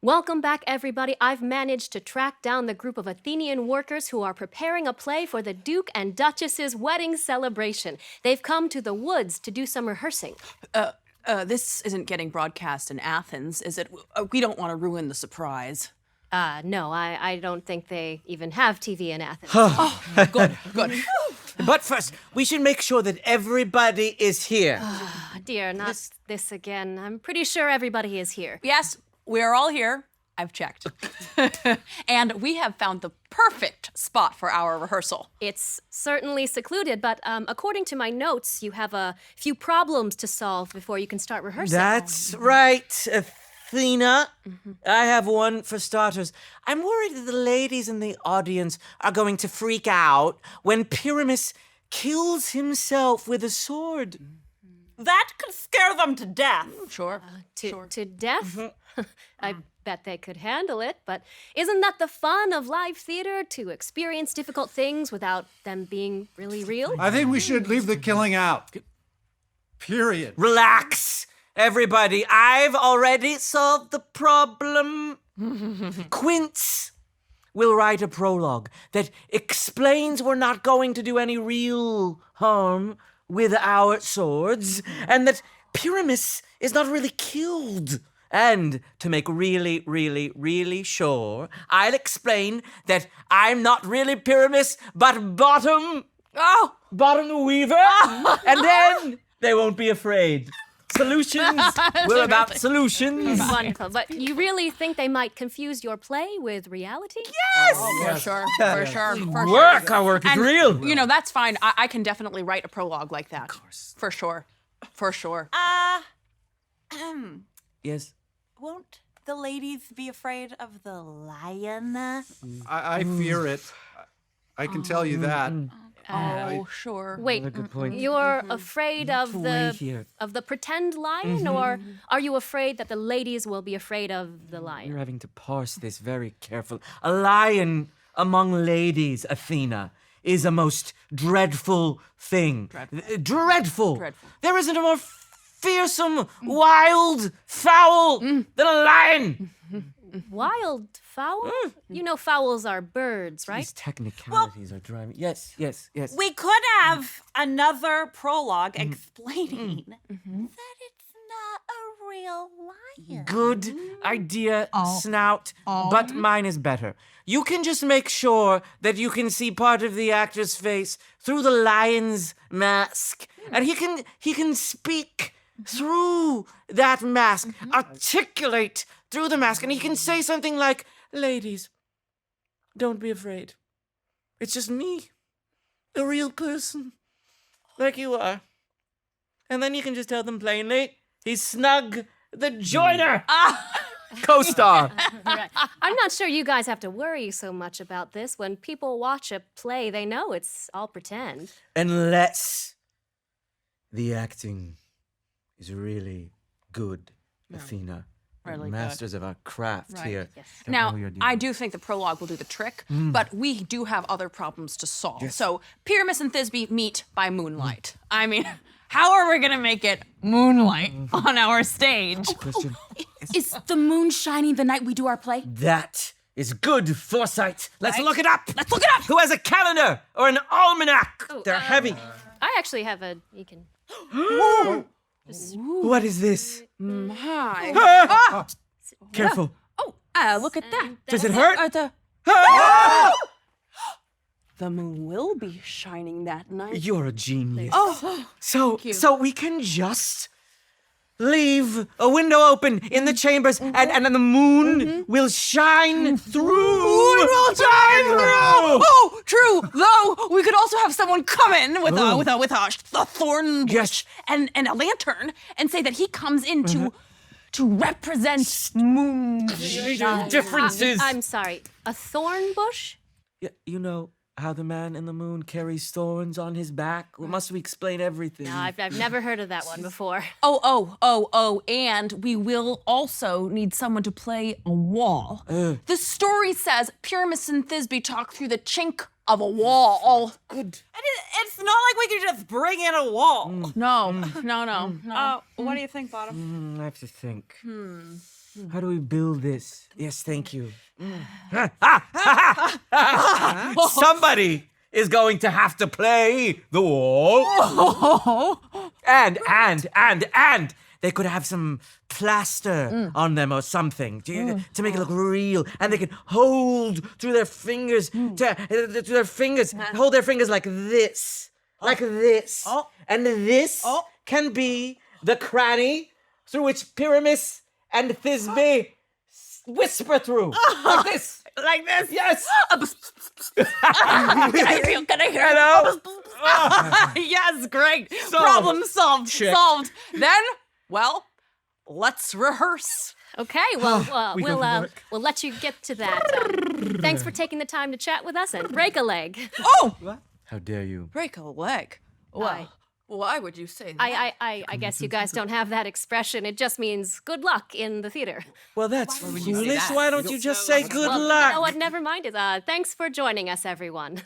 Welcome back, everybody. I've managed to track down the group of Athenian workers who are preparing a play for the Duke and Duchess's wedding celebration. They've come to the woods to do some rehearsing. This isn't getting broadcast in Athens, is it? We don't want to ruin the surprise. No, I don't think they even have TV in Athens. Good. But first, we should make sure that everybody is here. Dear, not this again. I'm pretty sure everybody is here. Yes, we're all here. I've checked. And we have found the perfect spot for our rehearsal. It's certainly secluded, but according to my notes, you have a few problems to solve before you can start rehearsing. That's right, Athena. I have one for starters. I'm worried that the ladies in the audience are going to freak out when Pyramus kills himself with a sword. That could scare them to death. Sure. To death? I bet they could handle it, but isn't that the fun of live theater, to experience difficult things without them being really real? I think we should leave the killing out. Period. Relax, everybody. I've already solved the problem. Quince will write a prologue that explains we're not going to do any real harm with our swords, and that Pyramus is not really killed. And to make really, really, really sure, I'll explain that I'm not really Pyramus, but Bottom the Weaver, and then they won't be afraid. Solutions. We're about solutions. Wonderful, but you really think they might confuse your play with reality? Yes! For sure. Work, our work is real. You know, that's fine. I can definitely write a prologue like that. Of course. For sure. Yes. Won't the ladies be afraid of the lion? I fear it. I can tell you that. Sure. Wait, a good point. you're afraid of Wait here. the pretend lion, or are you afraid that the ladies will be afraid of the lion? You're having to parse this very careful. A lion among ladies, Athena, is a most dreadful thing. Dreadful. There isn't a more fearsome, wild fowl than a lion. Wild fowl? You know fowls are birds, right? These technicalities are driving. Yes. We could have another prologue explaining that it's not a real lion. Good idea, Snout, but mine is better. You can just make sure that you can see part of the actor's face through the lion's mask, and he can speak through that mask, articulate through the mask, and he can say something like, "Ladies, don't be afraid. It's just me, a real person, like you are." And then you can just tell them plainly, he's Snug the Joiner. Co-star. Right. I'm not sure you guys have to worry so much about this. When people watch a play, they know it's all pretend. Unless the acting is really good, Athena. Really Masters of our craft here. Yes. Don't know Now, what you're doing. I do think the prologue will do the trick, but we do have other problems to solve. So, Pyramus and Thisbe meet by moonlight. I mean, how are we gonna make it moonlight on our stage? Question. Is the moon shining the night we do our play? That is good foresight. Let's look it up. Let's look it up. Who has a calendar or an almanac? They're heavy. I actually have you can... What is this? Hi. Careful. Look at that. Does it hurt? The moon will be shining that night. You're a genius. Oh, So we can just leave a window open in the chambers, and the moon will shine through. Oh, true. Though we could also have someone come in with a thorn bush and a lantern and say that he comes in to represent moon. Differences. I'm sorry, a thorn bush? Yeah, you know how the man in the moon carries thorns on his back? Well, must we explain everything? No, I've never heard of that one before. Oh, and we will also need someone to play a wall. The story says Pyramus and Thisbe talk through the chink of a wall. Good. And it's not like we could just bring in a wall. No. What do you think, Bottom? I have to think. How do we build this? Yes, thank you. Somebody is going to have to play the wall. And they could have some plaster on them or something to make it look real. And they can hold through their fingers, hold their fingers like this. Like this. And this can be the cranny through which Pyramus and Thisbe whisper through. Like this. Like this? Yes. Can I hear Hello? Yes, great. Solved. Problem solved. Check. Solved. Then, well, let's rehearse. Okay, well, We go to work. we'll let you get to that. Thanks for taking the time to chat with us and break a leg. Oh, How dare you? break a leg. Why? Why would you say that? I guess you guys don't have that expression. It just means good luck in the theater. Well, that's would you say foolish. that? Why don't you just say good Well, luck? you know what? Never mind it. Thanks for joining us, everyone.